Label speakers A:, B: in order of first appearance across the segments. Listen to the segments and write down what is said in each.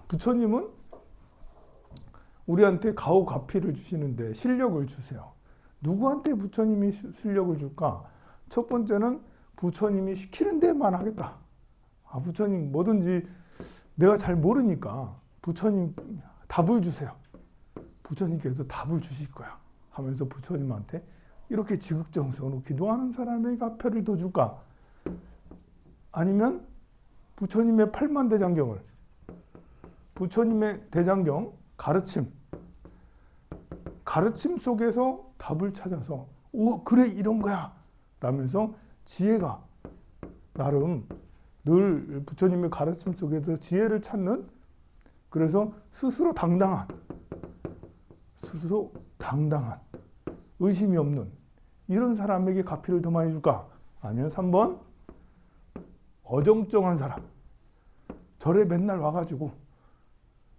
A: 부처님은 우리한테 가오가피를 주시는데 실력을 주세요. 누구한테 부처님이 실력을 줄까? 첫 번째는 부처님이 시키는 데만 하겠다. 부처님 뭐든지 내가 잘 모르니까 부처님 답을 주세요. 부처님께서 답을 주실 거야 하면서 부처님한테 이렇게 지극정성으로 기도하는 사람에게 가표를 더 줄까? 아니면 부처님의 팔만대장경을, 부처님의 대장경 가르침 속에서 답을 찾아서 그래 이런 거야 라면서 지혜가 나름 늘 부처님의 가르침 속에서 지혜를 찾는, 그래서 스스로 당당한 의심이 없는 이런 사람에게 가피를 더 많이 줄까? 아니면 3번 어정쩡한 사람, 절에 맨날 와가지고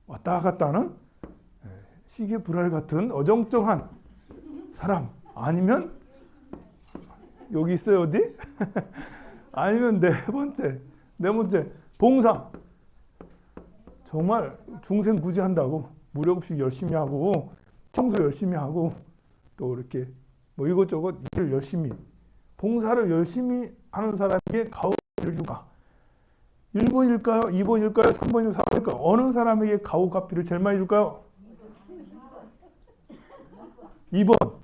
A: 왔다 갔다 하는 시계불알 같은 어정쩡한 사람, 아니면 여기 있어요 어디? 아니면 네 번째 봉사, 정말 중생 구제한다고 무료급식 열심히 하고 청소 열심히 하고 또 이렇게 뭐 이것저것 일을 열심히, 봉사를 열심히 하는 사람에게 가오가피를 줄까? 1번일까요? 2번일까요? 3번일까요? 4번일까요? 어느 사람에게 가오가피를 제일 많이 줄까요? 2번.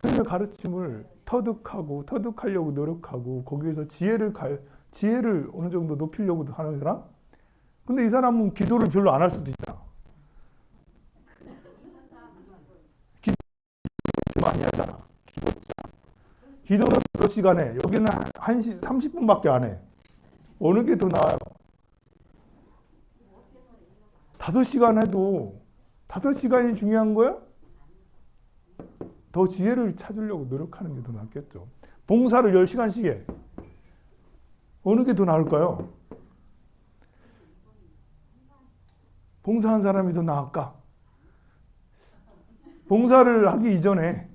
A: 하나님의 가르침을 터득하려고 노력하고 거기에서 지혜를 어느 정도 높이려고 하는 사람? 근데 이 사람은 기도를 별로 안 할 수도 있다. 기도 많이 하잖아. 기도는 5시간에, 여기는 1시 30분밖에 안 해. 어느 게 더 나아요? 5시간 해도 5시간이 중요한 거야? 더 지혜를 찾으려고 노력하는 게 더 낫겠죠. 봉사를 10시간씩 해. 어느 게 더 나을까요? 봉사한 사람이 더 나을까? 봉사를 하기 이전에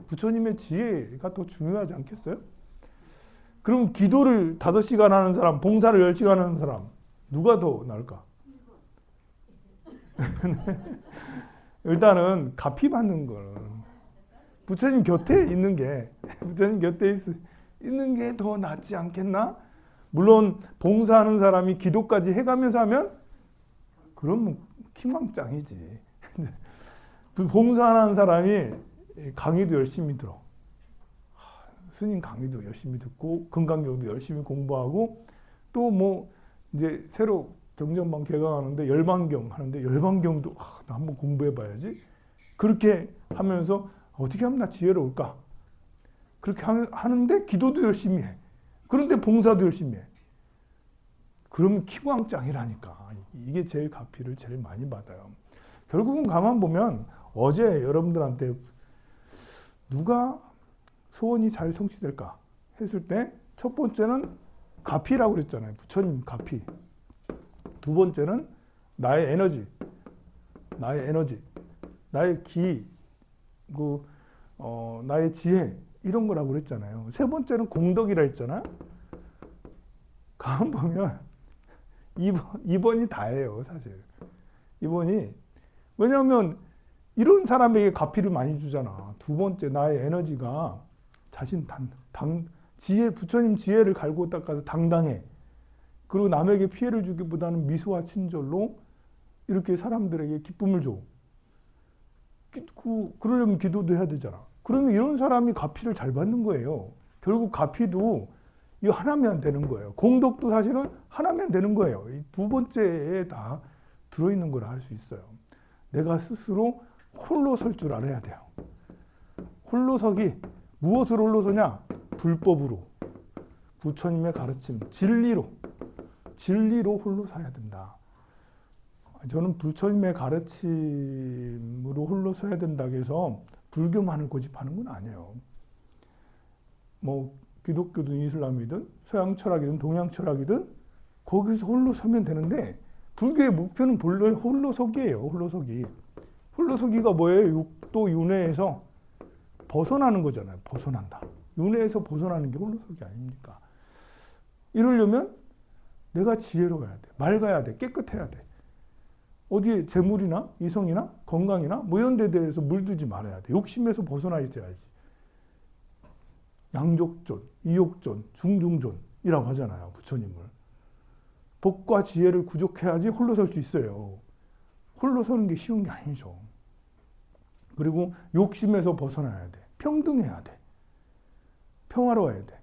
A: 부처님의 지혜가 더 중요하지 않겠어요? 그럼 기도를 5시간 하는 사람, 봉사를 10시간 하는 사람, 누가 더 나을까? 일단은 가피 받는 거는 부처님 곁에 있는 게 더 낫지 않겠나? 물론 봉사하는 사람이 기도까지 해가면서 하면 그럼 킹왕짱이지. 봉사하는 사람이 강의도 열심히 들어. 스님 강의도 열심히 듣고 금강경도 열심히 공부하고 또 뭐 이제 새로 경전방 개강하는데 열반경 하는데 열반경도 나 한번 공부해봐야지. 그렇게 하면서 어떻게 하면 나 지혜로울까? 그렇게 하는데 기도도 열심히 해. 그런데 봉사도 열심히 해. 그러면 킹왕짱이라니까. 이게 제일 가피를 제일 많이 받아요. 결국은 가만 보면 어제 여러분들한테 누가 소원이 잘 성취될까 했을 때 첫 번째는 가피라고 그랬잖아요. 부처님 가피. 두 번째는 나의 에너지, 나의 기, 나의 지혜 이런 거라고 그랬잖아요. 세 번째는 공덕이라 했잖아. 가만 보면 2번이 다예요, 사실. 2번이 왜냐하면 이런 사람에게 가피를 많이 주잖아. 두 번째 나의 에너지가 자신 부처님 지혜를 갈고 닦아서 당당해. 그리고 남에게 피해를 주기보다는 미소와 친절로 이렇게 사람들에게 기쁨을 줘. 그러려면 기도도 해야 되잖아. 그러면 이런 사람이 가피를 잘 받는 거예요. 결국 가피도 이거 하나면 되는 거예요. 공덕도 사실은 하나면 되는 거예요. 이 두 번째에 다 들어있는 걸 할 수 있어요. 내가 스스로 홀로 설 줄 알아야 돼요. 홀로서기, 무엇으로 홀로서냐? 불법으로, 부처님의 가르침, 진리로 홀로 서야 된다. 저는 부처님의 가르침으로 홀로 서야 된다고 해서 불교만을 고집하는 건 아니에요. 뭐 기독교든 이슬람이든 서양 철학이든 동양 철학이든 거기서 홀로 서면 되는데 불교의 목표는 본래 홀로서기예요. 홀로서기가 뭐예요? 육도 윤회에서 벗어나는 거잖아요. 벗어난다. 윤회에서 벗어나는 게 홀로서기 아닙니까? 이러려면 내가 지혜로워야 돼. 맑아야 돼. 깨끗해야 돼. 어디에 재물이나 이성이나 건강이나 뭐 이런 데 대해서 물들지 말아야 돼. 욕심에서 벗어나 있어야지. 양족존, 이욕존, 중중존이라고 하잖아요. 부처님을. 복과 지혜를 구족해야지 홀로 설 수 있어요. 홀로 서는 게 쉬운 게 아니죠. 그리고 욕심에서 벗어나야 돼. 평등해야 돼. 평화로워야 돼.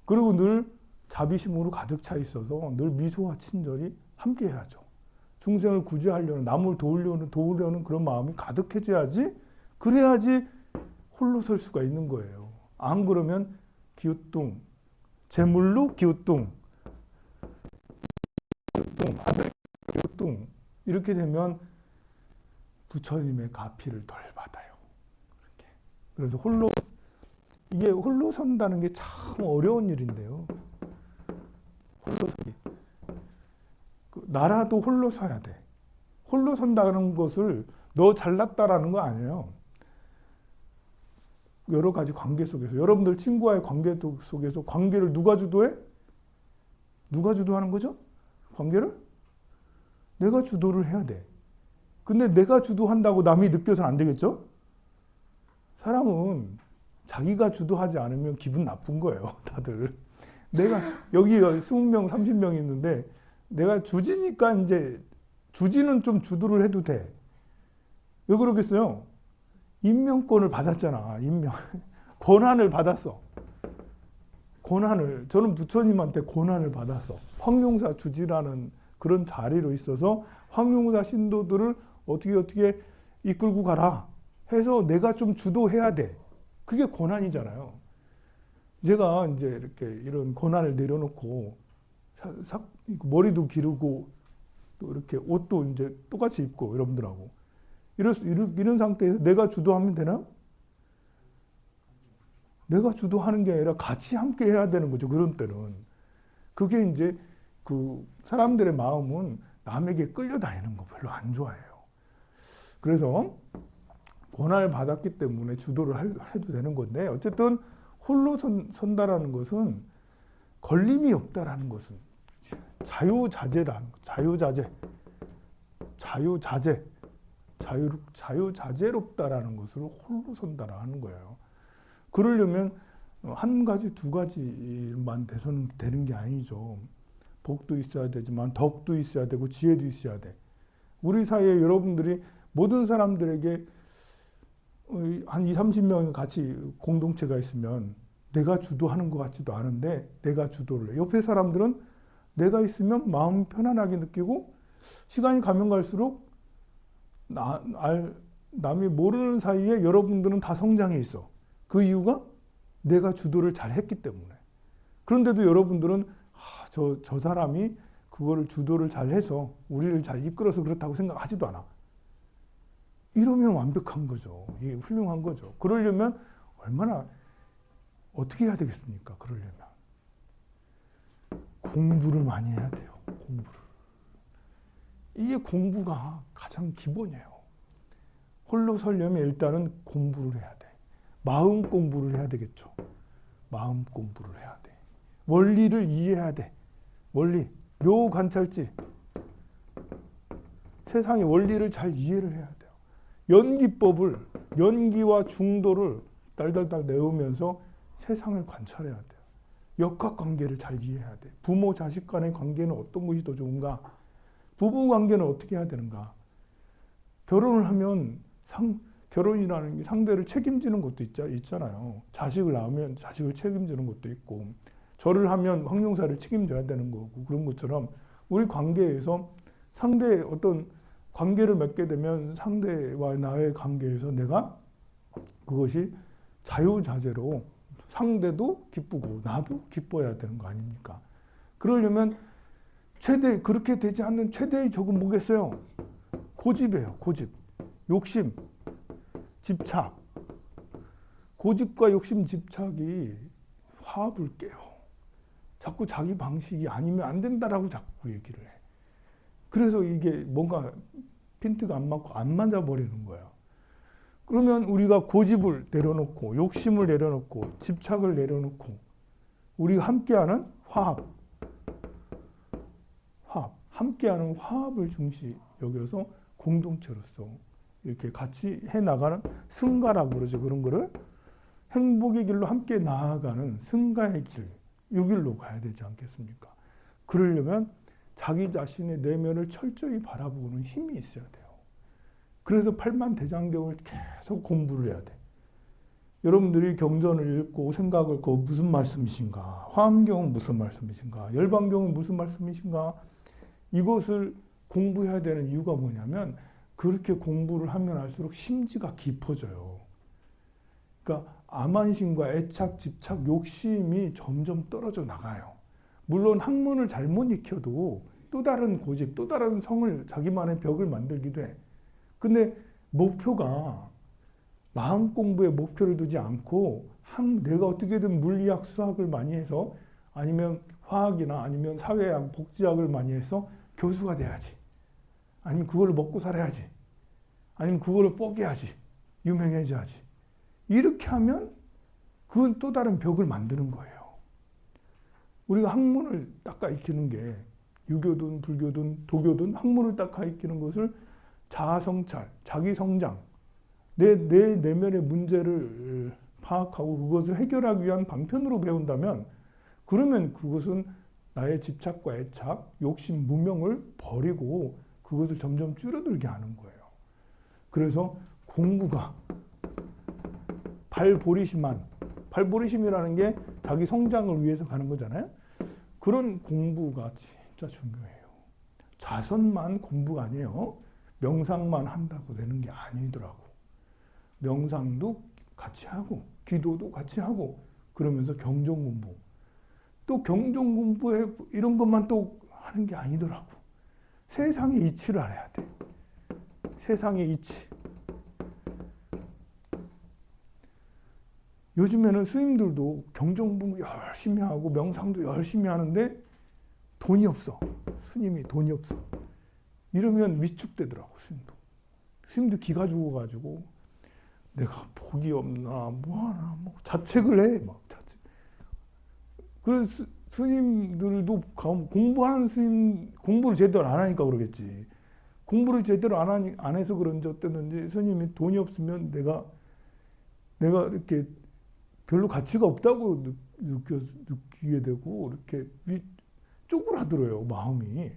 A: 그리고 늘 자비심으로 가득 차 있어서 늘 미소와 친절이 함께 해야죠. 중생을 구제하려는, 남을 도우려는 그런 마음이 가득해져야지, 그래야지 홀로 설 수가 있는 거예요. 안 그러면 기우뚱, 재물로 기우뚱, 아들 기우뚱, 이렇게 되면 부처님의 가피를 덜 받아요. 이렇게. 그래서 이게 홀로 선다는 게 참 어려운 일인데요. 홀로 서기. 나라도 홀로 서야 돼. 홀로 선다는 것을 너 잘났다라는 거 아니에요. 여러 가지 관계 속에서, 여러분들 친구와의 관계 속에서 관계를 누가 주도해? 누가 주도하는 거죠? 관계를? 내가 주도를 해야 돼. 근데 내가 주도한다고 남이 느껴서는 안 되겠죠? 사람은 자기가 주도하지 않으면 기분 나쁜 거예요, 다들. 내가 여기 20명, 30명 있는데 내가 주지니까 이제 주지는 좀 주도를 해도 돼. 왜 그러겠어요? 임명권을 받았잖아. 권한을 받았어. 저는 부처님한테 권한을 받았어. 황룡사 주지라는 그런 자리로 있어서 황룡사 신도들을 어떻게 이끌고 가라 해서 내가 좀 주도해야 돼. 그게 권한이잖아요. 제가 이제 이렇게 이런 권한을 내려놓고 머리도 기르고 또 이렇게 옷도 이제 똑같이 입고 여러분들하고 이런 상태에서 내가 주도하면 되나? 내가 주도하는 게 아니라 같이 함께 해야 되는 거죠. 그런 때는. 그게 이제 그 사람들의 마음은 남에게 끌려다니는 거 별로 안 좋아해요. 그래서 권한을 받았기 때문에 주도를 해도 되는 건데, 어쨌든 홀로 선다라는 것은 걸림이 없다라는 것은 자유자재라는 거. 자유자재롭다라는 것을 홀로 선다라는 거예요. 그러려면 한 가지, 두 가지만 돼서는 되는 게 아니죠. 복도 있어야 되지만 덕도 있어야 되고 지혜도 있어야 돼. 우리 사이에 여러분들이 모든 사람들에게 한 20, 30명이 같이 공동체가 있으면 내가 주도하는 것 같지도 않은데 내가 주도를 해. 옆에 사람들은 내가 있으면 마음이 편안하게 느끼고 시간이 가면 갈수록 남이 모르는 사이에 여러분들은 다 성장해 있어. 그 이유가 내가 주도를 잘 했기 때문에. 그런데도 여러분들은 저 사람이 그거를 주도를 잘 해서 우리를 잘 이끌어서 그렇다고 생각하지도 않아. 이러면 완벽한 거죠. 이게 훌륭한 거죠. 그러려면 얼마나 어떻게 해야 되겠습니까? 그러려면 공부를 많이 해야 돼요. 공부를. 이게 공부가 가장 기본이에요. 홀로 서려면 일단은 공부를 해야 돼. 마음 공부를 해야 되겠죠. 마음 공부를 해야 돼. 원리를 이해해야 돼. 원리, 묘 관찰지. 세상의 원리를 잘 이해를 해야 돼요. 연기법을, 연기와 중도를 달달달 내우면서 세상을 관찰해야 돼요. 역학관계를 잘 이해해야 돼. 부모 자식 간의 관계는 어떤 것이 더 좋은가? 부부 관계는 어떻게 해야 되는가? 결혼을 하면 결혼이라는 게 상대를 책임지는 것도 있잖아요. 자식을 낳으면 자식을 책임지는 것도 있고, 절을 하면 황룡사를 책임져야 되는 거고, 그런 것처럼 우리 관계에서 상대의 어떤 관계를 맺게 되면 상대와 나의 관계에서 내가 그것이 자유자재로 상대도 기쁘고 나도 기뻐야 되는 거 아닙니까? 그러려면 그렇게 되지 않는 최대의 적은 뭐겠어요? 고집이에요. 고집. 욕심. 집착. 고집과 욕심, 집착이 화합을 깨요. 자꾸 자기 방식이 아니면 안 된다라고 자꾸 얘기를 해. 그래서 이게 뭔가 핀트가 안 맞고 안 맞아버리는 거예요. 그러면 우리가 고집을 내려놓고 욕심을 내려놓고 집착을 내려놓고 우리가 함께하는 화합. 화합, 함께하는 화합을 중시 여겨서 공동체로서 이렇게 같이 해나가는 승가라고 그러죠. 그런 거를 행복의 길로 함께 나아가는 승가의 길, 이 길로 가야 되지 않겠습니까? 그러려면 자기 자신의 내면을 철저히 바라보는 힘이 있어야 돼요. 그래서 팔만대장경을 계속 공부를 해야 돼. 여러분들이 경전을 읽고 생각을 그 무슨 말씀이신가, 화엄경은 무슨 말씀이신가, 열반경은 무슨 말씀이신가, 이것을 공부해야 되는 이유가 뭐냐면 그렇게 공부를 하면 할수록 심지가 깊어져요. 그러니까 암환심과 애착, 집착, 욕심이 점점 떨어져 나가요. 물론 학문을 잘못 익혀도 또 다른 고집, 또 다른 성을, 자기만의 벽을 만들기도 해. 근데 목표가 마음 공부에 목표를 두지 않고 내가 어떻게든 물리학, 수학을 많이 해서 아니면 화학이나 아니면 사회학, 복지학을 많이 해서 교수가 돼야지. 아니면 그걸로 먹고 살아야지. 아니면 그걸로 뻐겨야지. 유명해져야지. 이렇게 하면 그건 또 다른 벽을 만드는 거예요. 우리가 학문을 닦아 익히는 게 유교든 불교든 도교든 학문을 닦아 익히는 것을 자아성찰, 자기성장, 내 내면의 문제를 파악하고 그것을 해결하기 위한 방편으로 배운다면 그러면 그것은 나의 집착과 애착, 욕심, 무명을 버리고 그것을 점점 줄어들게 하는 거예요. 그래서 공부가 발보리심이라는 게 자기 성장을 위해서 가는 거잖아요. 그런 공부가 진짜 중요해요. 자선만 공부가 아니에요. 명상만 한다고 되는 게 아니더라고. 명상도 같이 하고 기도도 같이 하고 그러면서 경전 공부. 또 경전 공부에 이런 것만 또 하는 게 아니더라고. 세상의 이치를 알아야 돼. 세상의 이치. 요즘에는 스님들도 경전 공부 열심히 하고 명상도 열심히 하는데 돈이 없어. 스님이 돈이 없어. 이러면 위축되더라고, 스님도. 스님도 기가 죽어가지고 내가 복이 없나 뭐하나 뭐 자책을 해. 막 자책. 그래서 스님들도 공부하는 스님 공부를 제대로 안 하니까 그러겠지. 공부를 제대로 안 해서 그런지 어땠는지 스님이 돈이 없으면 내가 이렇게 별로 가치가 없다고 느끼게 되고 이렇게 쪼그라들어요, 마음이.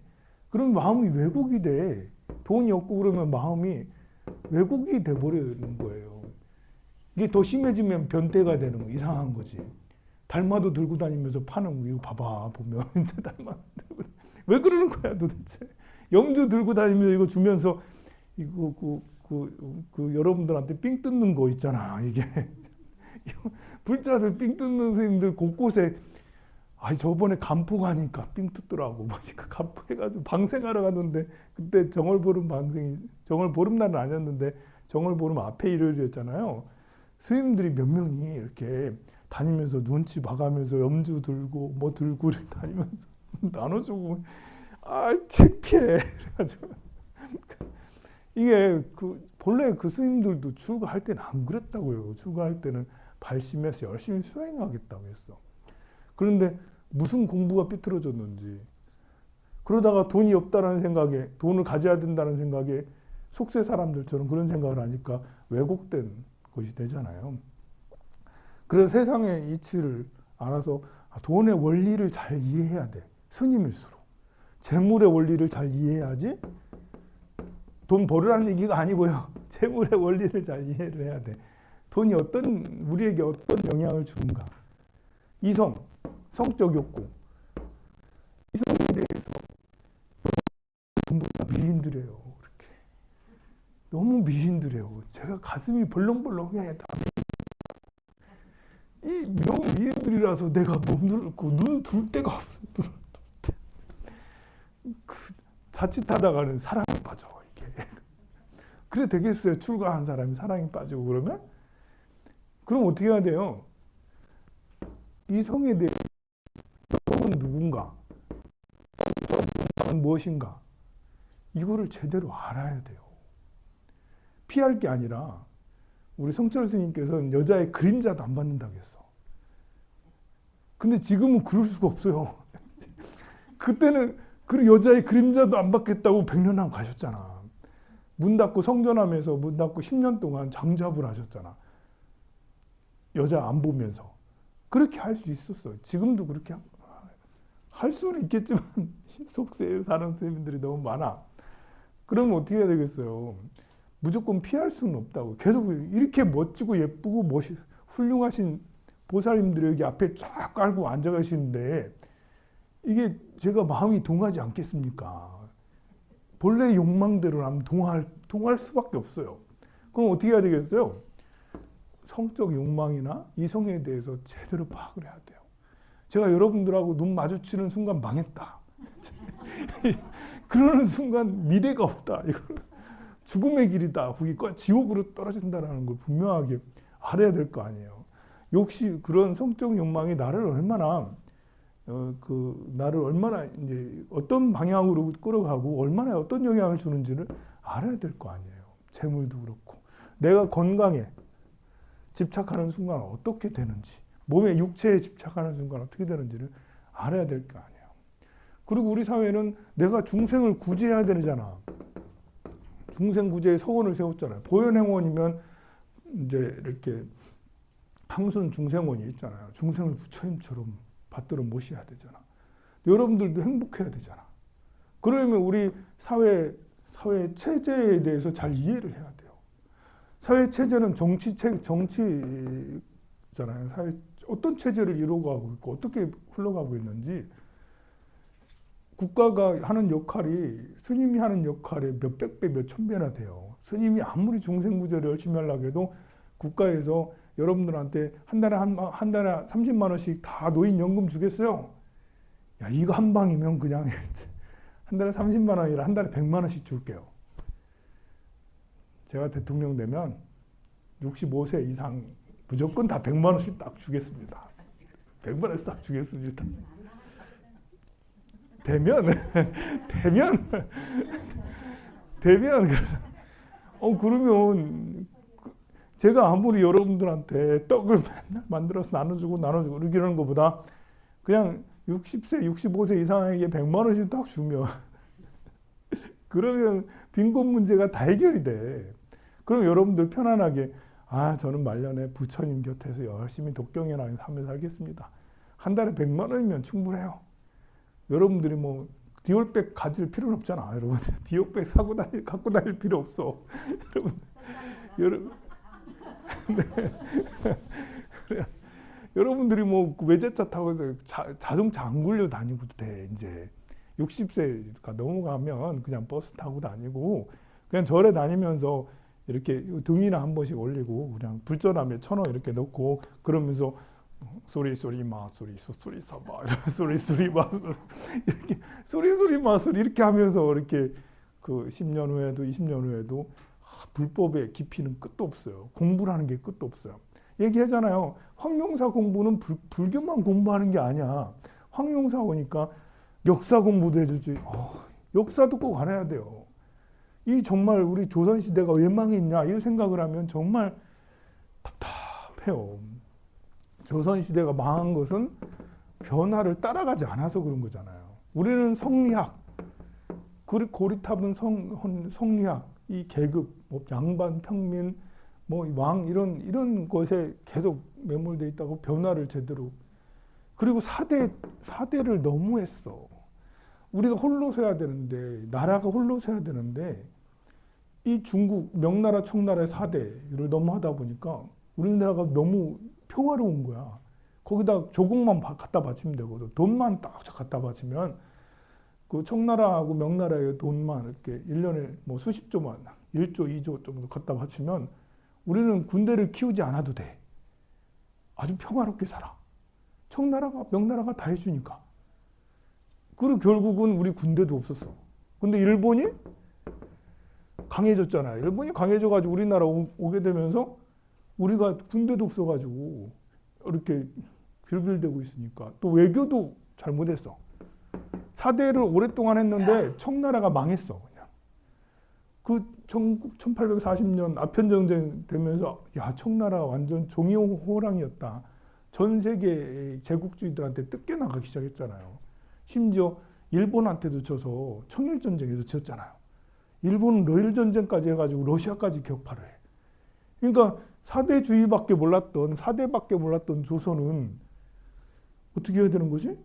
A: 그럼 마음이 왜곡이 돼. 돈이 없고 그러면 마음이 왜곡이 돼버리는 거예요. 이게 더 심해지면 변태가 되는 거, 이상한 거지. 달마도 들고 다니면서 파는 거, 이거 봐봐, 보면. 이제 달마도 들고. 왜 그러는 거야, 도대체? 염주 들고 다니면서 이거 주면서, 이거, 여러분들한테 삥 뜯는 거 있잖아, 이게. 불자들 삥 뜯는 스님들 곳곳에, 저번에 간포 가니까 삥 뜯더라고. 보니까 간포 해가지고 방생하러 갔는데, 그때 정월보름날은 아니었는데, 정월보름 앞에 일요일이었잖아요. 스님들이 몇 명이 이렇게 다니면서 눈치 봐가면서 염주 들고 뭐 들고 다니면서 나눠주고 창피해. 그래가지고 이게 본래 그 스님들도 출가할 때는 안 그랬다고요. 출가할 때는 발심해서 열심히 수행하겠다고 했어. 그런데 무슨 공부가 삐뚤어졌는지 그러다가 돈이 없다는 생각에 돈을 가져야 된다는 생각에 속세 사람들처럼 그런 생각을 하니까 왜곡된 것이 되잖아요. 그래서 세상의 이치를 알아서 돈의 원리를 잘 이해해야 돼. 스님일수록. 재물의 원리를 잘 이해해야지. 돈 벌으라는 얘기가 아니고요. 재물의 원리를 잘 이해를 해야 돼. 돈이 우리에게 어떤 영향을 주는가. 이성, 성적 욕구. 이성에 대해서 전부 다 미인들이에요. 이렇게. 너무 미인들이에요. 제가 가슴이 벌렁벌렁해. 이 미인들이라서 내가 눈 둘 데가 없어. 자칫하다가는 사랑에 빠져, 이게. 그래 되겠어요? 출가한 사람이 사랑에 빠지고 그러면? 그럼 어떻게 해야 돼요? 이 성에 대해 성은 누군가? 성은 무엇인가? 이거를 제대로 알아야 돼요. 피할 게 아니라 우리 성철 스님께서는 여자의 그림자도 안 받는다고 했어. 근데 지금은 그럴 수가 없어요. 그때는 그리고 여자의 그림자도 안 받겠다고 백년왕 가셨잖아. 문 닫고 성전하면서 문 닫고 10년 동안 장잡을 하셨잖아. 여자 안 보면서. 그렇게 할 수 있었어요. 지금도 그렇게 할 수는 있겠지만 속세에 사는 스님들이 너무 많아. 그러면 어떻게 해야 되겠어요? 무조건 피할 수는 없다고. 계속 이렇게 멋지고 예쁘고 훌륭하신 보살님들이 여기 앞에 쫙 깔고 앉아 계시는데 이게 제가 마음이 동하지 않겠습니까? 본래 욕망대로라면 동할 수밖에 없어요. 그럼 어떻게 해야 되겠어요? 성적 욕망이나 이성에 대해서 제대로 파악을 해야 돼요. 제가 여러분들하고 눈 마주치는 순간 망했다. 그러는 순간 미래가 없다. 이거 죽음의 길이다. 거기 지옥으로 떨어진다는 걸 분명하게 알아야 될 거 아니에요. 그런 성적 욕망이 나를 얼마나 나를 얼마나 이제 어떤 방향으로 끌어가고 얼마나 어떤 영향을 주는지를 알아야 될 거 아니에요. 재물도 그렇고 내가 건강에 집착하는 순간 어떻게 되는지, 몸의 육체에 집착하는 순간 어떻게 되는지를 알아야 될 거 아니에요. 그리고 우리 사회는 내가 중생을 구제해야 되잖아. 중생구제의 서원을 세웠잖아요. 보현행원이면 이제 이렇게 항순 중생원이 있잖아요. 중생을 부처님처럼 받들어 모셔야 되잖아. 여러분들도 행복해야 되잖아. 그러면 우리 사회 체제에 대해서 잘 이해를 해야 돼요. 사회 체제는 정치잖아요. 어떤 체제를 이루어가고 있고 어떻게 흘러가고 있는지 국가가 하는 역할이 스님이 하는 역할의 몇백 배, 몇천 배나 돼요. 스님이 아무리 중생구제를 열심히 하려고 해도 국가에서 여러분들한테 한 달에 30만 원씩 다 노인연금 주겠어요? 야, 이거 한 방이면 그냥 한 달에 30만 원이라 한 달에 100만 원씩 줄게요. 제가 대통령 되면 65세 이상 무조건 다 100만 원씩 딱 주겠습니다. 100만 원씩 딱 주겠습니다. 되면 그러면 제가 아무리 여러분들한테 떡을 맨날 만들어서 나눠주고 이러는 것보다 그냥 60세, 65세 이상에게 100만 원씩 딱 주면 그러면 빈곤 문제가 다 해결이 돼. 그럼 여러분들 편안하게 저는 말년에 부처님 곁에서 열심히 독경이나 하면서 살겠습니다. 한 달에 100만 원이면 충분해요. 여러분들이 뭐 디올백 가질 필요는 없잖아. 여러분 디올백 갖고 다닐 필요 없어. 여러분 네. 여러분들이 뭐 외제차 타고 자동차 안 굴려 다니고도 돼. 이제 60세가 넘어가면 그냥 버스 타고 다니고 그냥 절에 다니면서 이렇게 등이나 한 번씩 올리고 그냥 불전함에 1,000원 이렇게 넣고 그러면서 소리 마소리 소리 사바 소리 마소리 이렇게 소리 마소리 이렇게 하면서 이렇게 그 10년 후에도 20년 후에도 불법의 깊이는 끝도 없어요. 공부라는 게 끝도 없어요. 얘기하잖아요. 황룡사 공부는 불교만 공부하는 게 아니야. 황룡사 오니까 역사 공부도 해주지. 역사도 꼭 알아야 돼요. 이 정말 우리 조선시대가 왜 망했냐 이 생각을 하면 정말 답답해요. 조선시대가 망한 것은 변화를 따라가지 않아서 그런 거잖아요. 우리는 성리학, 고리탑은 성리학, 이 계급, 뭐 양반, 평민, 뭐 왕 이런 것에 계속 매몰돼 있다고 변화를 제대로. 그리고 사대를 너무했어. 우리가 홀로 서야 되는데 나라가 홀로 서야 되는데 이 중국 명나라 청나라의 사대를 너무 하다 보니까 우리나라가 너무 평화로운 거야. 거기다 조국만 갖다 바치면 되거든. 돈만 딱 갖다 바치면 그 청나라하고 명나라의 돈만 이렇게 1년에 뭐 수십조만 1조, 2조 정도 갖다 바치면 우리는 군대를 키우지 않아도 돼. 아주 평화롭게 살아. 청나라가 명나라가 다 해주니까. 그리고 결국은 우리 군대도 없었어. 근데 일본이 강해졌잖아요. 일본이 강해져가지고 우리나라 오게 되면서 우리가 군대도 없어가지고 이렇게 빌빌대고 있으니까 또 외교도 잘못했어. 사대를 오랫동안 했는데 청나라가 망했어. 그냥. 그 1840년 아편전쟁 되면서 청나라가 완전 종이호랑이였다. 전 세계 제국주의들한테 뜯겨나가기 시작했잖아요. 심지어 일본한테도 져서 청일전쟁에서 졌잖아요. 일본은 러일전쟁까지 해가지고 러시아까지 격파를 해. 그러니까 4대주의밖에 몰랐던, 4대밖에 몰랐던 조선은 어떻게 해야 되는 거지?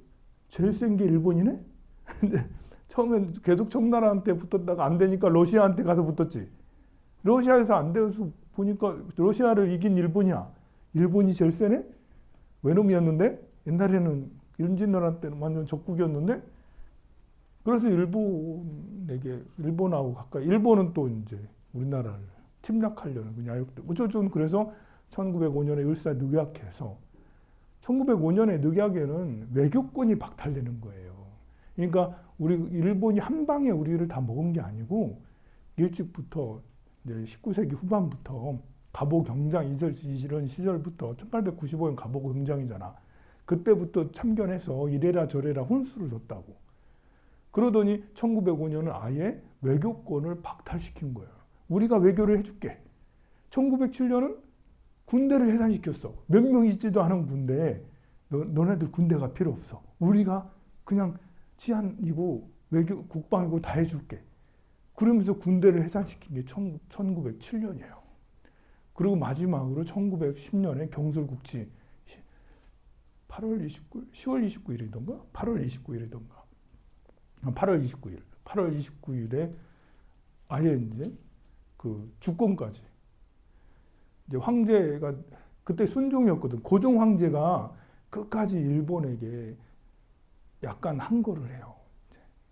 A: 제일 센 게 일본이네? 근데 처음엔 계속 청나라한테 붙었다가 안 되니까 러시아한테 가서 붙었지. 러시아에서 안 돼서 보니까 러시아를 이긴 일본이야. 일본이 제일 세네? 외놈이었는데? 옛날에는 임진왜란 때는 완전 적국이었는데? 그래서 일본하고 가까이, 일본은 또 이제 우리나라를 침략하려는 그 야욕들. 어쩌든 그래서 1905년에 을사늑약해서 1905년에 늑약에는 외교권이 박탈되는 거예요. 그러니까 우리 일본이 한 방에 우리를 다 먹은 게 아니고 일찍부터 이제 19세기 후반부터 갑오 경장 이런 시절부터 1895년 갑오 경장이잖아. 그때부터 참견해서 이래라 저래라 혼수를 뒀다고. 그러더니 1905년은 아예 외교권을 박탈시킨 거예요. 우리가 외교를 해줄게. 1907년은 군대를 해산시켰어. 몇 명 있지도 않은 군대에 너네들 군대가 필요 없어. 우리가 그냥 치안이고 외교 국방이고 다 해줄게. 그러면서 군대를 해산시킨 게 1907년이에요. 그리고 마지막으로 1910년에 경술국지 8월 29일, 10월 29일이던가? 8월 29일이던가? 8월 29일. 8월 29일에 아예 이제 그 주권까지. 이제 황제가 그때 순종이었거든. 고종 황제가 끝까지 일본에게 약간 항거를 해요.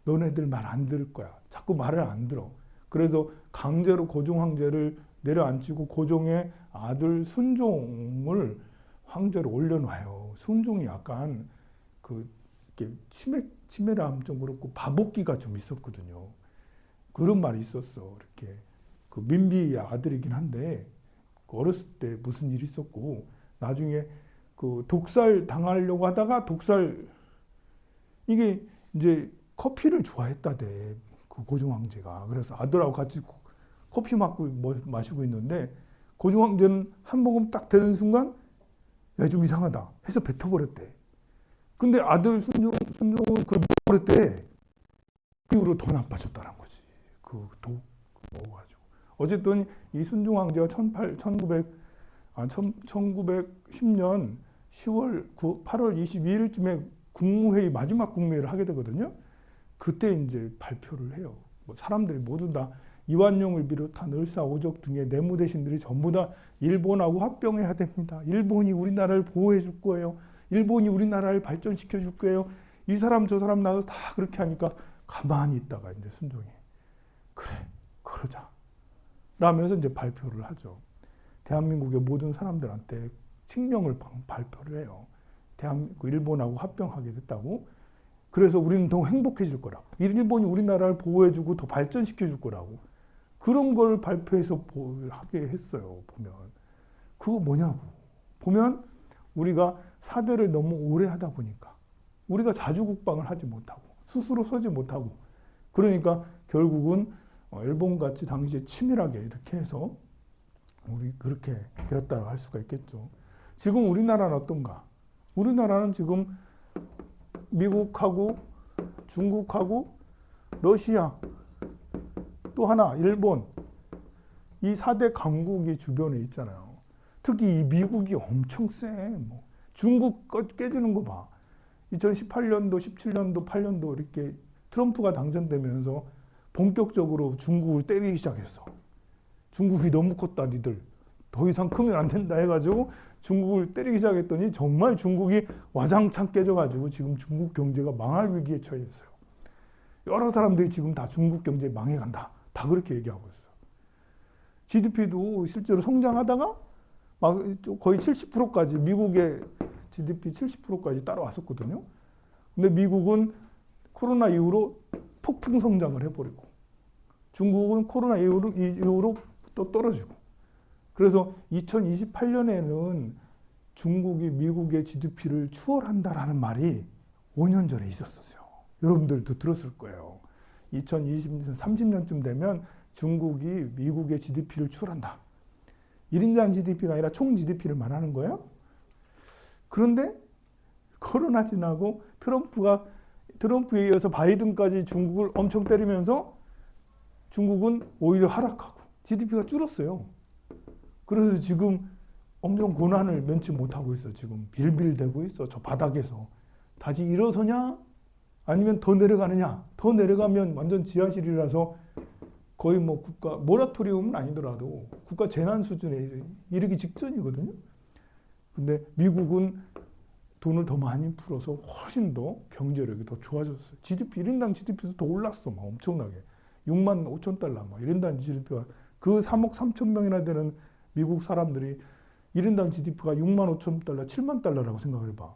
A: 너네들 말 안 들을 거야. 자꾸 말을 안 들어. 그래서 강제로 고종 황제를 내려앉히고 고종의 아들 순종을 황제로 올려놔요. 순종이 약간 그 치매람 좀 그렇고 바보기가 좀 있었거든요. 그런 말이 있었어. 이렇게 그 민비의 아들이긴 한데 어렸을 때 무슨 일이 있었고 나중에 그 독살 당하려고 하다가 이게 이제 커피를 좋아했다대. 그 고종 황제가. 그래서 아들하고 같이 커피 마시고 있는데 고종 황제는 한 모금 딱 되는 순간 야, 좀 이상하다 해서 뱉어버렸대. 근데 아들 순종은 그걸 먹어버렸대. 그 이후로 더 나빠졌다는 거지. 그 독 먹어가지고. 어쨌든 이 순종 황제가 1910년 8월 22일쯤에 국무회의, 마지막 국무회의를 하게 되거든요. 그때 이제 발표를 해요. 뭐 사람들이 모두 다 이완용을 비롯한 을사오적 등의 내무대신들이 전부 다 일본하고 합병해야 됩니다. 일본이 우리나라를 보호해 줄 거예요. 일본이 우리나라를 발전시켜 줄 거예요. 이 사람 저 사람 나와서 다 그렇게 하니까 가만히 있다가 이제 순종이 그래 그러자 라면서 이제 발표를 하죠. 대한민국의 모든 사람들한테 칙령을 발표를 해요. 일본하고 합병하게 됐다고. 그래서 우리는 더 행복해질 거라고. 일본이 우리나라를 보호해주고 더 발전시켜줄 거라고. 그런 걸 발표해서 하게 했어요. 보면. 그거 뭐냐고. 보면 우리가 사대를 너무 오래 하다 보니까 우리가 자주국방을 하지 못하고 스스로 서지 못하고 그러니까 결국은 일본같이 당시에 치밀하게 이렇게 해서 우리 그렇게 되었다고 할 수가 있겠죠. 지금 우리나라는 어떤가? 우리나라는 지금 미국하고 중국하고 러시아 또 하나 일본 이 4대 강국이 주변에 있잖아요. 특히 이 미국이 엄청 세. 뭐 중국 깨지는 거 봐. 2018년도, 17년도, 8년도 이렇게 트럼프가 당선되면서 본격적으로 중국을 때리기 시작했어. 중국이 너무 컸다 니들. 더 이상 크면 안 된다 해가지고 중국을 때리기 시작했더니 정말 중국이 와장창 깨져가지고 지금 중국 경제가 망할 위기에 처해 있어요. 여러 사람들이 지금 다 중국 경제 망해간다. 다 그렇게 얘기하고 있어요. GDP도 실제로 성장하다가 막 거의 70%까지 미국의 GDP 70%까지 따라왔었거든요. 근데 미국은 코로나 이후로 폭풍 성장을 해버리고 중국은 코로나 이후로 또 떨어지고 그래서 2028년에는 중국이 미국의 GDP를 추월한다라는 말이 5년 전에 있었어요. 여러분들도 들었을 거예요. 30년쯤 되면 중국이 미국의 GDP를 추월한다. 1인당 GDP가 아니라 총 GDP를 말하는 거예요. 그런데 코로나 지나고 트럼프가 트럼프에 이어서 바이든까지 중국을 엄청 때리면서 중국은 오히려 하락하고 GDP가 줄었어요. 그래서 지금 엄청 고난을 면치 못하고 있어. 지금 빌빌대고 있어. 저 바닥에서. 다시 일어서냐? 아니면 더 내려가느냐? 더 내려가면 완전 지하실이라서 거의 뭐 국가 모라토리움은 아니더라도 국가 재난 수준에 이르기 직전이거든요. 근데 미국은 돈을 더 많이 풀어서 훨씬 더 경제력이 더 좋아졌어요. GDP 1인당 GDP도 더 올랐어. 막 엄청나게. 6만 5천 달러 막 1인당 GDP가 그 3억 3천 명이나 되는 미국 사람들이 1인당 GDP가 6만 5천 달러, 7만 달러라고 생각을 해봐.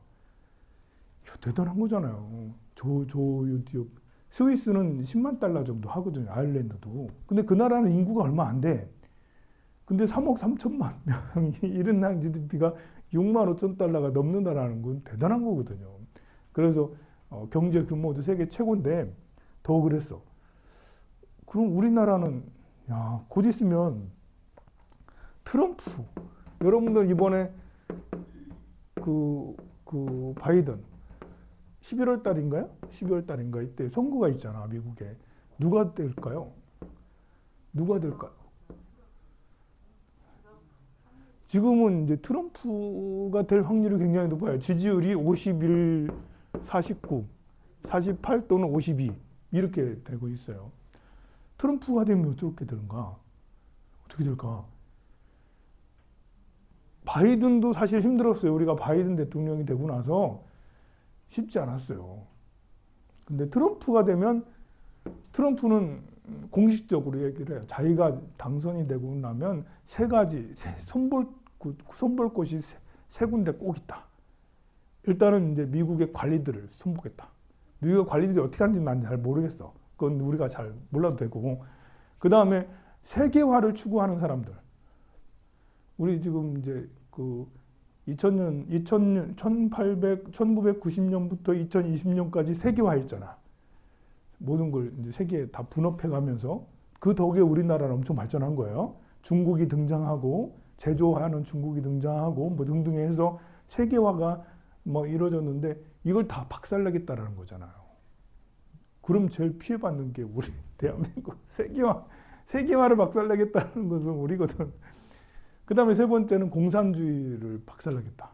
A: 이거 대단한 거잖아요. 스위스는 10만 달러 정도 하거든요. 아일랜드도. 근데 그 나라는 인구가 얼마 안 돼. 근데 3억 3천만 명이 1인당 GDP가 6만 5천 달러가 넘는다라는 건 대단한 거거든요. 그래서 경제 규모도 세계 최고인데 더 그랬어. 그럼 우리나라는 곧 있으면 트럼프 여러분들 이번에 그 바이든 11월 달인가요? 12월 달인가 이때 선거가 있잖아, 미국에. 누가 될까요? 누가 될까요? 지금은 이제 트럼프가 될 확률이 굉장히 높아요. 지지율이 51, 49, 48 또는 52 이렇게 되고 있어요. 트럼프가 되면 어떻게 되는가? 어떻게 될까? 바이든도 사실 힘들었어요. 우리가 바이든 대통령이 되고 나서 쉽지 않았어요. 근데 트럼프가 되면 트럼프는 공식적으로 얘기를 해요. 자기가 당선이 되고 나면 세 가지 손볼 곳이 세 군데 꼭 있다. 일단은 이제 미국의 관리들을 손보겠다. 미국의 관리들이 어떻게 하는지 난 잘 모르겠어. 그건 우리가 잘 몰라도 되고. 그 다음에 세계화를 추구하는 사람들. 우리 지금 이제 1990년부터 2020년까지 세계화했잖아. 모든 걸 이제 세계에 다 분업해 가면서 그 덕에 우리나라는 엄청 발전한 거예요. 중국이 등장하고 제조하는 중국이 등장하고 뭐 등등 해서 세계화가 뭐 이루어졌는데 이걸 다 박살내겠다라는 거잖아요. 그럼 제일 피해받는 게 우리 대한민국 세계화를 박살내겠다는 것은 우리거든. 그 다음에 세 번째는 공산주의를 박살내겠다.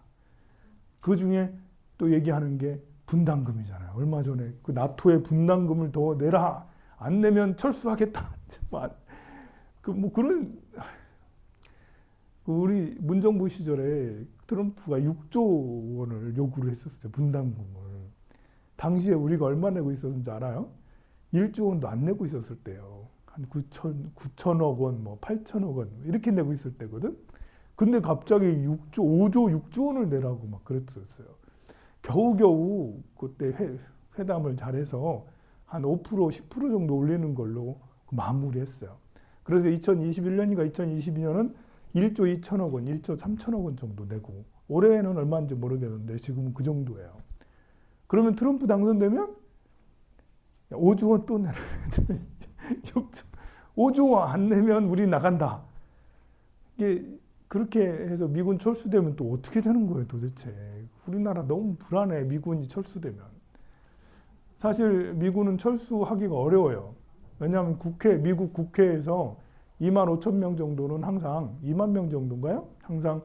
A: 그 중에 또 얘기하는 게 분담금이잖아요. 얼마 전에 그 나토에 분담금을 더 내라. 안 내면 철수하겠다. 우리 문정부 시절에 트럼프가 6조 원을 요구를 했었어요. 분담금을. 당시에 우리가 얼마 내고 있었는지 알아요? 1조 원도 안 내고 있었을 때요. 한 9천억 원, 뭐 8천억 원 이렇게 내고 있을 때거든. 근데 갑자기 5조 6조 원을 내라고 막 그랬었어요. 겨우겨우 그때 회담을 잘해서 한 5%, 10% 정도 올리는 걸로 마무리했어요. 그래서 2021년인가 2022년은 1조 2천억 원, 1조 3천억 원 정도 내고 올해는 얼마인지 모르겠는데 지금은 그 정도예요. 그러면 트럼프 당선되면 5조 원 또 내라. 5조 원 안 내면 우리 나간다. 이게 그렇게 해서 미군 철수되면 또 어떻게 되는 거예요, 도대체. 우리나라 너무 불안해, 미군이 철수되면. 사실 미군은 철수하기가 어려워요. 왜냐하면 미국 국회에서 2만 5천 명 정도는 항상, 2만 명 정도인가요? 항상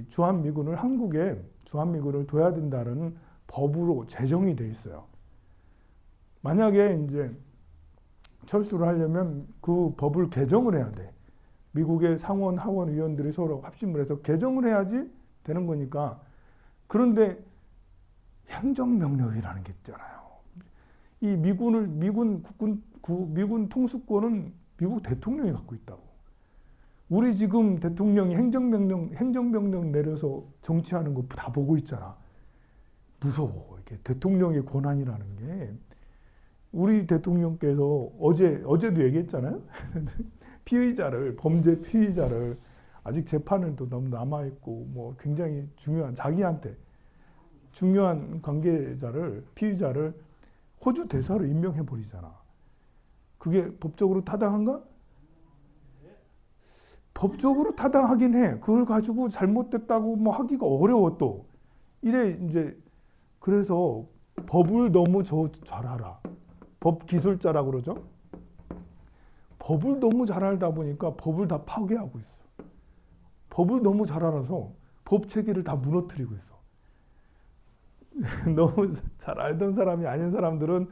A: 주한미군을 한국에 주한미군을 둬야 된다는 법으로 제정이 돼 있어요. 만약에 이제 철수를 하려면 그 법을 개정을 해야 돼. 미국의 상원, 하원 의원들이 서로 합심을 해서 개정을 해야지 되는 거니까. 그런데 행정명령이라는 게 있잖아요. 이 미군 통수권은 미국 대통령이 갖고 있다고. 우리 지금 대통령이 행정명령 내려서 정치하는 거 다 보고 있잖아. 무서워. 이게 대통령의 권한이라는 게. 우리 대통령께서 어제도 얘기했잖아요. 범죄 피의자를 아직 재판을 또 너무 남아있고 뭐 굉장히 자기한테 중요한 피의자를 호주 대사로 임명해버리잖아. 그게 법적으로 타당한가? 법적으로 타당하긴 해. 그걸 가지고 잘못됐다고 뭐 하기가 어려워 또. 그래서 법을 너무 잘 알아. 법 기술자라고 그러죠. 법을 너무 잘 알다 보니까 법을 다 파괴하고 있어. 법을 너무 잘 알아서 법 체계를 다 무너뜨리고 있어. 너무 잘 알던 사람이 아닌 사람들은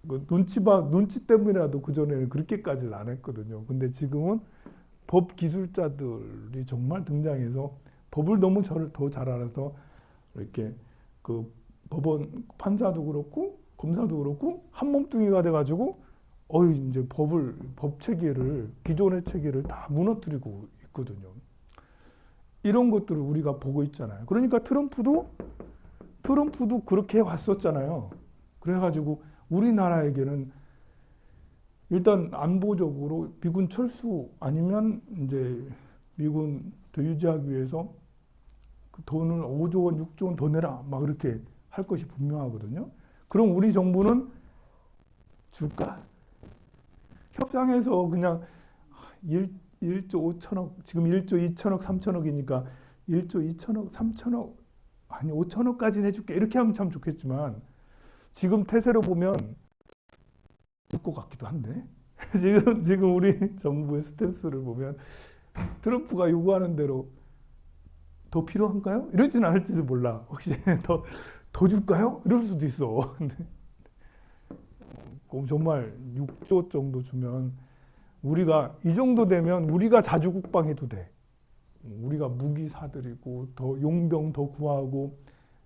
A: 그 눈치 때문이라도 그전에는 그렇게까지는 안 했거든요. 근데 지금은 법 기술자들이 정말 등장해서 법을 너무 더 잘 알아서 이렇게 그 법원 판사도 그렇고 검사도 그렇고 한 몸뚱이가 돼가지고 이제 법 체계를 기존의 체계를 다 무너뜨리고 있거든요. 이런 것들을 우리가 보고 있잖아요. 그러니까 트럼프도 그렇게 왔었잖아요. 그래가지고 우리나라에게는 일단 안보적으로 미군 철수 아니면 이제 미군 더 유지하기 위해서 그 돈을 5조 원, 6조 원 더 내라 막 이렇게 할 것이 분명하거든요. 그럼 우리 정부는 줄까? 협상에서 그냥 1조 5천억, 지금 1조 2천억, 3천억이니까 1조 2천억, 3천억, 아니 5천억까지는 해줄게 이렇게 하면 참 좋겠지만 지금 태세로 보면 줄 것 같기도 한데 지금 우리 정부의 스탠스를 보면 트럼프가 요구하는 대로 더 필요한가요? 이러지는 않을지도 몰라. 혹시 더 줄까요? 이럴 수도 있어. 근데 정말 6조 정도 주면 우리가 이 정도 되면 우리가 자주 국방해도 돼. 우리가 무기 사들이고 더 용병 더 구하고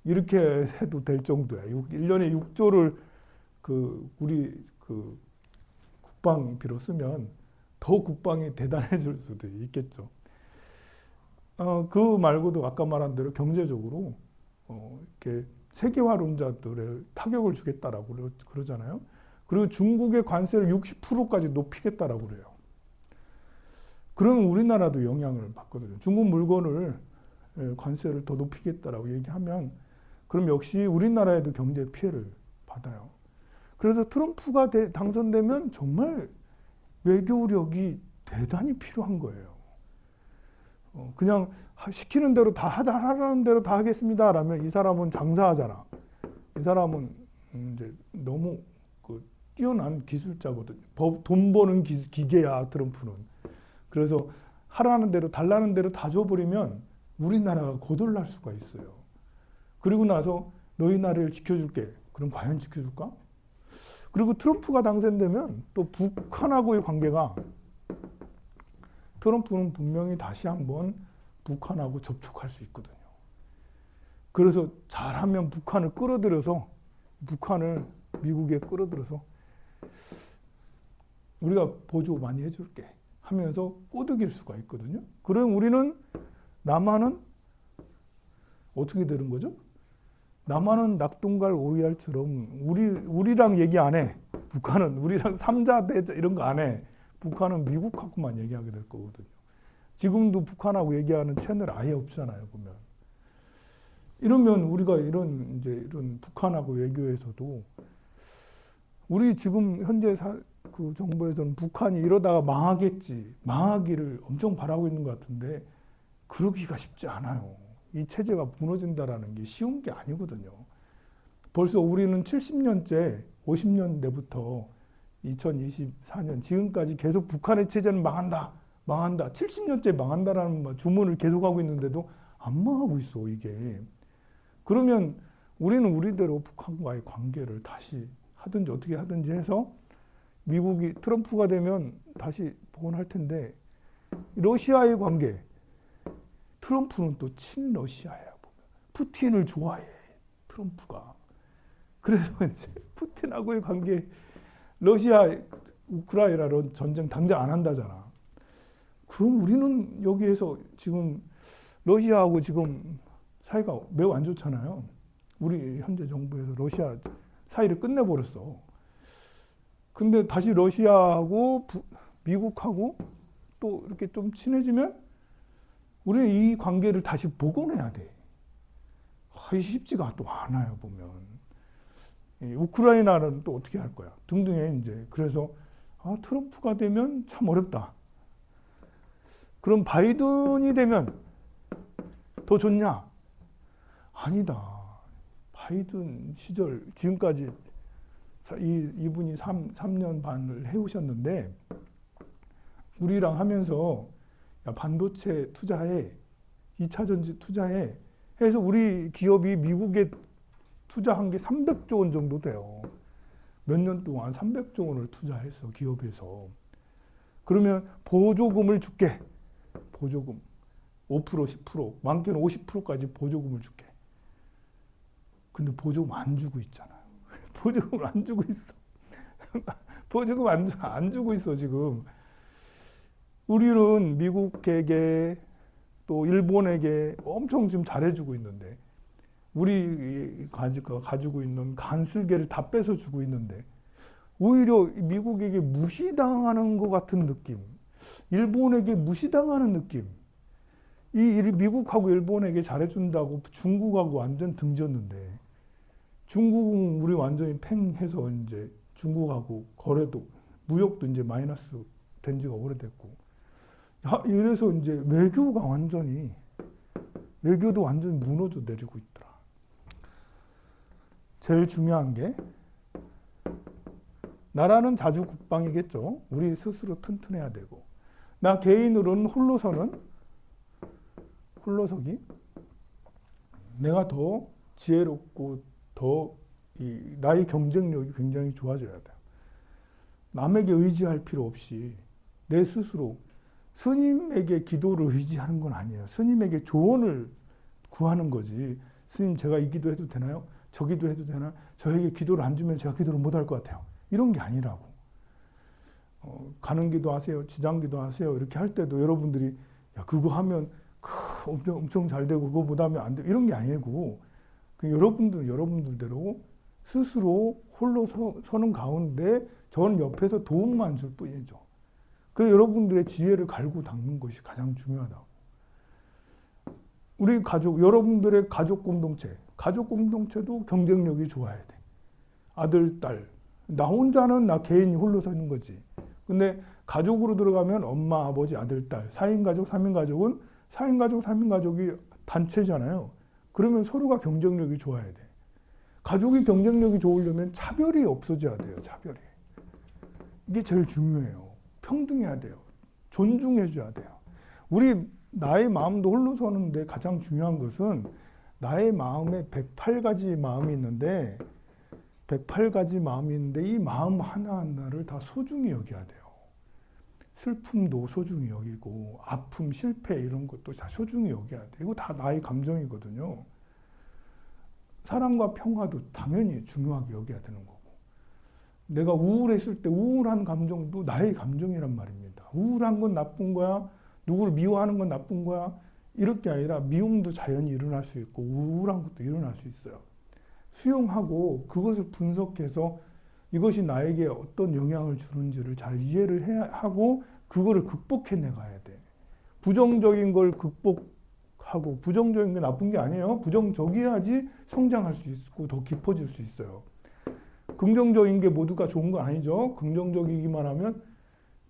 A: 이렇게 해도 될 정도야. 1년에 6조를 우리 국방비로 쓰면 더 국방이 대단해질 수도 있겠죠. 그 말고도 아까 말한 대로 경제적으로 이렇게 세계화론자들의 타격을 주겠다라고 그러잖아요. 그리고 중국의 관세를 60%까지 높이겠다라고 그래요. 그러면 우리나라도 영향을 받거든요. 중국 물건을 관세를 더 높이겠다라고 얘기하면 그럼 역시 우리나라에도 경제 피해를 받아요. 그래서 트럼프가 당선되면 정말 외교력이 대단히 필요한 거예요. 그냥 시키는 대로 하라는 대로 다 하겠습니다. 라면 이 사람은 장사하잖아. 이 사람은 이제 너무 뛰어난 기술자거든요. 돈 버는 기계야, 트럼프는. 그래서 하라는 대로 달라는 대로 다 줘버리면 우리나라가 거덜날 수가 있어요. 그리고 나서 너희 나라를 지켜줄게. 그럼 과연 지켜줄까? 그리고 트럼프가 당선되면 또 북한하고의 관계가 트럼프는 분명히 다시 한번 북한하고 접촉할 수 있거든요. 그래서 잘하면 북한을 끌어들여서 북한을 미국에 끌어들여서 우리가 보조 많이 해줄게 하면서 꼬드길 수가 있거든요. 그럼 우리는 남한은 어떻게 되는 거죠? 남한은 낙동갈 오리알처럼 우리랑 얘기 안 해. 북한은 우리랑 3자 대자 이런 거 안 해. 북한은 미국하고만 얘기하게 될 거거든요. 지금도 북한하고 얘기하는 채널 아예 없잖아요, 보면. 이러면 우리가 이런 북한하고 외교에서도 우리 지금 현재 그 정부에서는 북한이 이러다가 망하겠지, 망하기를 엄청 바라고 있는 것 같은데 그러기가 쉽지 않아요. 이 체제가 무너진다라는 게 쉬운 게 아니거든요. 벌써 우리는 70년째, 50년대부터 2024년 지금까지 계속 북한의 체제는 망한다, 망한다, 70년째 망한다라는 주문을 계속하고 있는데도 안 망하고 있어, 이게. 그러면 우리는 우리대로 북한과의 관계를 다시 하든지 어떻게 하든지 해서 미국이 트럼프가 되면 다시 복원할 텐데 러시아의 관계, 트럼프는 또 친러시아야. 푸틴을 좋아해, 트럼프가. 그래서 이제 푸틴하고의 관계, 러시아 우크라이나 전쟁 당장 안 한다잖아. 그럼 우리는 여기에서 지금 러시아하고 지금 사이가 매우 안 좋잖아요. 우리 현재 정부에서 러시아 사이를 끝내버렸어. 근데 다시 러시아하고 미국하고 또 이렇게 좀 친해지면 우리는 이 관계를 다시 복원해야 돼. 쉽지가 또 않아요, 보면. 우크라이나는 또 어떻게 할 거야? 등등의 이제. 그래서 트럼프가 되면 참 어렵다. 그럼 바이든이 되면 더 좋냐? 아니다. 바이든 시절 지금까지 이분이 3년 반을 해오셨는데 우리랑 하면서 야, 반도체 투자해, 2차 전지 투자해 해서 우리 기업이 미국에 투자한 게 300조 원 정도 돼요. 몇 년 동안 300조 원을 투자했어, 기업에서. 그러면 보조금을 줄게. 보조금 5%, 10%, 많게는 50%까지 보조금을 줄게. 근데 보조금 안 주고 있잖아요. 보조금을 안 주고 있어. 보조금 안 주고 있어, 지금. 우리는 미국에게 또 일본에게 엄청 지금 잘해주고 있는데, 우리 가지고 있는 간슬개를 다 뺏어주고 있는데, 오히려 미국에게 무시당하는 것 같은 느낌, 일본에게 무시당하는 느낌. 이 미국하고 일본에게 잘해준다고 중국하고 완전 등졌는데, 중국은 우리 완전히 팽해서 이제 중국하고 거래도, 무역도 이제 마이너스 된 지가 오래됐고, 이래서 이제 외교도 완전히 무너져 내리고 있더라. 제일 중요한 게 나라는 자주 국방이겠죠. 우리 스스로 튼튼해야 되고, 나 개인으로는 홀로서기 내가 더 지혜롭고 더 나의 경쟁력이 굉장히 좋아져야 돼요. 남에게 의지할 필요 없이 내 스스로, 스님에게 기도를 의지하는 건 아니에요. 스님에게 조언을 구하는 거지. 스님, 제가 이 기도 해도 되나요? 저 기도 해도 되나? 저에게 기도를 안 주면 제가 기도를 못 할 것 같아요. 이런 게 아니라고. 가는 기도 하세요. 지장 기도 하세요. 이렇게 할 때도 여러분들이 야, 그거 하면 엄청 잘 되고 그거 못 하면 안 돼. 이런 게 아니고, 여러분들대로 스스로 홀로 서는 가운데 저는 옆에서 도움만 줄 뿐이죠. 그래서 여러분들의 지혜를 갈고 닦는 것이 가장 중요하다고. 우리 여러분들의 가족 공동체도 경쟁력이 좋아야 돼. 아들, 딸. 나 혼자는 나 개인이 홀로 서는 거지. 근데 가족으로 들어가면 엄마, 아버지, 아들, 딸. 4인 가족, 3인 가족은 4인 가족, 3인 가족이 단체잖아요. 그러면 서로가 경쟁력이 좋아야 돼. 가족이 경쟁력이 좋으려면 차별이 없어져야 돼요. 차별이. 이게 제일 중요해요. 평등해야 돼요. 존중해줘야 돼요. 나의 마음도 홀로 서는데 가장 중요한 것은 나의 마음에 108가지 마음이 있는데 이 마음 하나하나를 다 소중히 여겨야 돼요. 슬픔도 소중히 여기고 아픔, 실패 이런 것도 다 소중히 여겨야 돼. 이거 다 나의 감정이거든요. 사랑과 평화도 당연히 중요하게 여겨야 되는 거고. 내가 우울했을 때 우울한 감정도 나의 감정이란 말입니다. 우울한 건 나쁜 거야? 누구를 미워하는 건 나쁜 거야? 이럴 게 아니라 미움도 자연히 일어날 수 있고 우울한 것도 일어날 수 있어요. 수용하고 그것을 분석해서 이것이 나에게 어떤 영향을 주는지를 잘 이해를 하고 그거를 극복해 나가야 돼. 부정적인 걸 극복하고, 부정적인 게 나쁜 게 아니에요. 부정적이어야지 성장할 수 있고 더 깊어질 수 있어요. 긍정적인 게 모두가 좋은 건 아니죠. 긍정적이기만 하면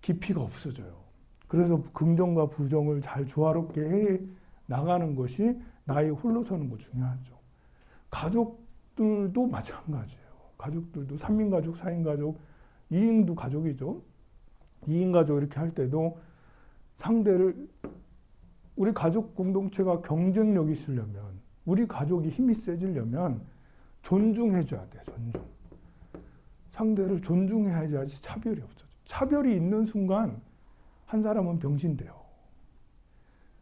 A: 깊이가 없어져요. 그래서 긍정과 부정을 잘 조화롭게 해 나가는 것이 나의 홀로 서는 거 중요하죠. 가족들도 마찬가지예요. 가족들도 3인 가족, 4인 가족, 2인도 가족이죠. 2인 가족 이렇게 할 때도 우리 가족 공동체가 경쟁력이 있으려면, 우리 가족이 힘이 세지려면 존중해줘야 돼요. 상대를 존중해야지 차별이 없어져. 차별이 있는 순간 한 사람은 병신돼요.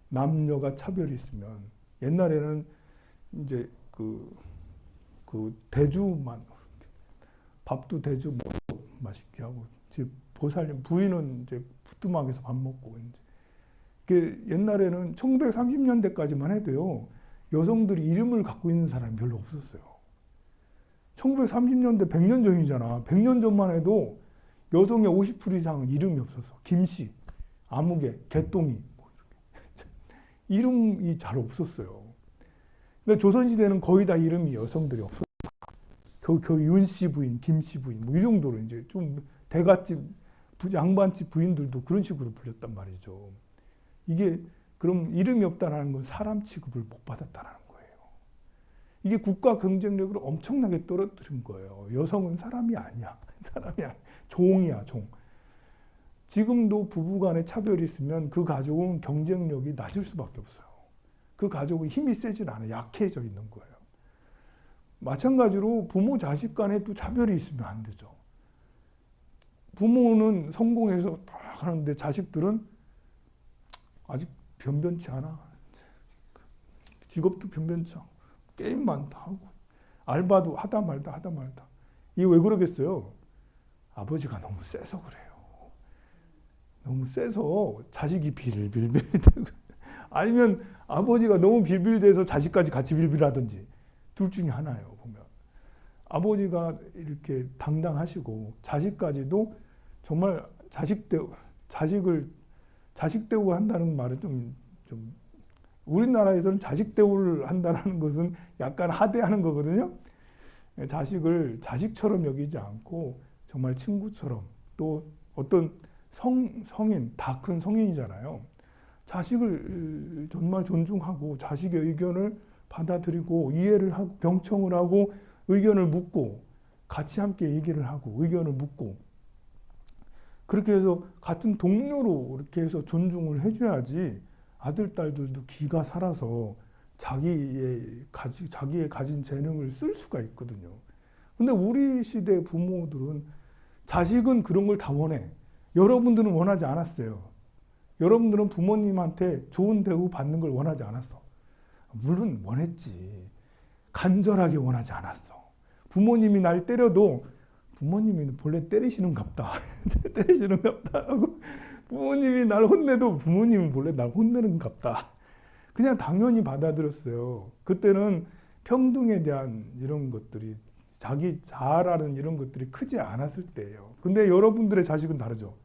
A: 남녀가 차별이 있으면, 옛날에는 이제 대주만, 밥도 대주 맛있게 하고, 보살님 부인은 이제 부뚜막에서 밥 먹고, 이제 옛날에는 1930년대까지만 해도요, 여성들이 이름을 갖고 있는 사람이 별로 없었어요. 1930년대 100년 전이잖아. 100년 전만 해도 여성의 50% 이상은 이름이 없었어. 김씨, 아무개, 개똥이, 이름이 잘 없었어요. 근데 조선시대는 거의 다 이름이 여성들이 없었어요. 윤씨 부인, 김씨 부인, 뭐 이 정도로 이제 좀 대갓집, 양반집 부인들도 그런 식으로 불렸단 말이죠. 이게 그럼 이름이 없다는 건 사람 취급을 못 받았다는 거예요. 이게 국가 경쟁력을 엄청나게 떨어뜨린 거예요. 여성은 사람이 아니야. 사람이 아니야. 종이야, 종. 지금도 부부간에 차별이 있으면 그 가족은 경쟁력이 낮을 수밖에 없어요. 그 가족은 힘이 세질 않아. 약해져 있는 거예요. 마찬가지로 부모 자식 간에도 차별이 있으면 안 되죠. 부모는 성공해서 딱 하는데 자식들은 아직 변변치 않아. 직업도 변변치 않고 게임만 다 하고 알바도 하다 말다. 이게 왜 그러겠어요? 아버지가 너무 세서 그래요. 너무 세서 자식이 빌빌대고 아니면 아버지가 너무 빌빌대서 자식까지 같이 빌빌하든지 둘 중에 하나예요. 보면 아버지가 이렇게 당당하시고 자식까지도 정말 자식을 자식 대우 한다는 말은 좀 우리나라에서는 자식 대우를 한다는 것은 약간 하대하는 거거든요. 자식을 자식처럼 여기지 않고 정말 친구처럼 또 어떤 성인, 다 큰 성인이잖아요. 자식을 정말 존중하고 자식의 의견을 받아들이고 이해를 하고 경청을 하고 의견을 묻고 같이 함께 얘기를 하고 의견을 묻고 그렇게 해서 같은 동료로 이렇게 해서 존중을 해줘야지 아들, 딸들도 기가 살아서 자기의 가진 재능을 쓸 수가 있거든요. 근데 우리 시대 부모들은 자식은 그런 걸 다 원해. 여러분들은 원하지 않았어요. 여러분들은 부모님한테 좋은 대우 받는 걸 원하지 않았어. 물론 원했지. 간절하게 원하지 않았어. 부모님이 날 때려도 부모님이 본래 때리시는갑다. 때리시는갑다 하고 부모님이 날 혼내도 부모님은 본래 날 혼내는갑다. 그냥 당연히 받아들였어요. 그때는 평등에 대한 이런 것들이 자기 자아라는 이런 것들이 크지 않았을 때예요. 근데 여러분들의 자식은 다르죠.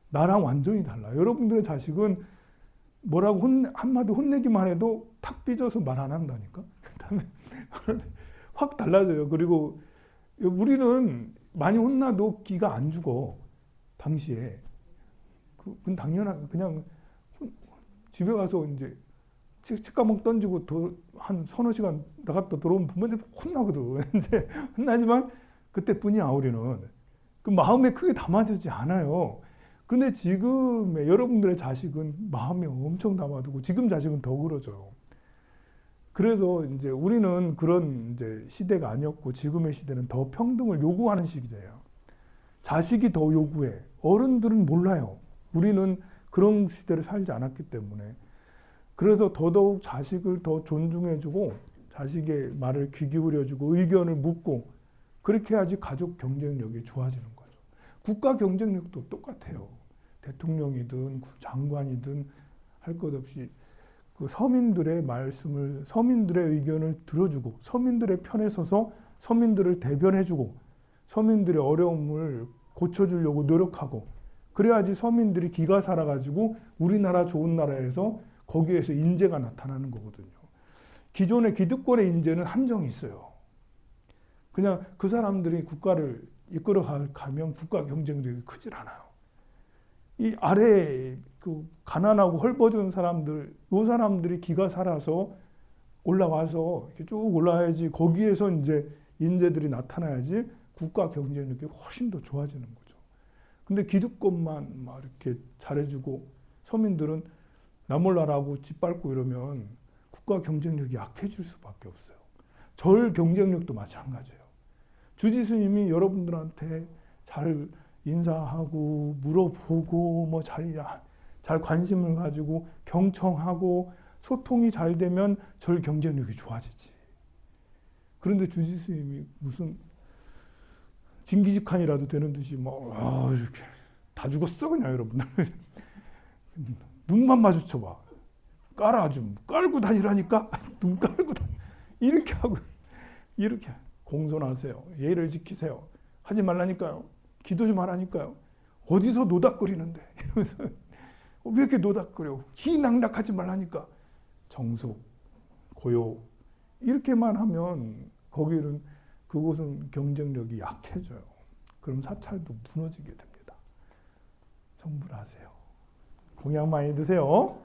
A: 나랑 완전히 달라. 여러분들의 자식은 뭐라고 한마디 혼내기만 해도 탁 삐져서 말 안 한다니까. 확 달라져요. 그리고 우리는 많이 혼나도 기가 안 죽어. 당시에. 그건 당연한, 그냥 집에 가서 이제 책가방 던지고 한 서너 시간 나갔다 들어오면 부모님 혼나거든. 이제 혼나지만 그때뿐이야, 우리는. 그 마음에 크게 담아두지 않아요. 근데 지금의 여러분들의 자식은 마음에 엄청 담아두고 지금 자식은 더 그러죠. 그래서 이제 우리는 그런 이제 시대가 아니었고 지금의 시대는 더 평등을 요구하는 시기예요. 자식이 더 요구해. 어른들은 몰라요. 우리는 그런 시대를 살지 않았기 때문에. 그래서 더더욱 자식을 더 존중해주고 자식의 말을 귀 기울여주고 의견을 묻고 그렇게 해야지 가족 경쟁력이 좋아지는 거죠. 국가 경쟁력도 똑같아요. 대통령이든 장관이든 할 것 없이 그 서민들의 말씀을 서민들의 의견을 들어주고 서민들의 편에 서서 서민들을 대변해주고 서민들의 어려움을 고쳐주려고 노력하고 그래야지 서민들이 기가 살아가지고 우리나라 좋은 나라에서 거기에서 인재가 나타나는 거거든요. 기존의 기득권의 인재는 한정이 있어요. 그냥 그 사람들이 국가를 이끌어 가면 국가 경쟁력이 크질 않아요. 이 아래에 그 가난하고 헐벗은 사람들, 이 사람들이 기가 살아서 올라와서 이렇게 쭉 올라와야지 거기에서 이제 인재들이 나타나야지 국가 경쟁력이 훨씬 더 좋아지는 거죠. 근데 기득권만 막 이렇게 잘해주고 서민들은 나 몰라라고 짓밟고 이러면 국가 경쟁력이 약해질 수밖에 없어요. 절 경쟁력도 마찬가지예요. 주지스님이 여러분들한테 잘 인사하고 물어보고 뭐 잘 관심을 가지고 경청하고 소통이 잘 되면 절 경쟁력이 좋아지지. 그런데 주지스님이 무슨 징기즈칸이라도 되는 듯이 뭐 이렇게 다 죽었어 그냥 여러분들. 눈만 마주쳐봐. 아주 깔고 다니라니까. 눈 깔고 이렇게 하고 이렇게 공손하세요. 예의를 지키세요. 하지 말라니까요. 기도 좀 하라니까요. 어디서 노닥거리는데 이러면서 왜 이렇게 노닥거려. 희낙락하지 말라니까. 정숙, 고요 이렇게만 하면 거기는 그곳은 경쟁력이 약해져요. 그럼 사찰도 무너지게 됩니다. 성불하세요. 공양 많이 드세요.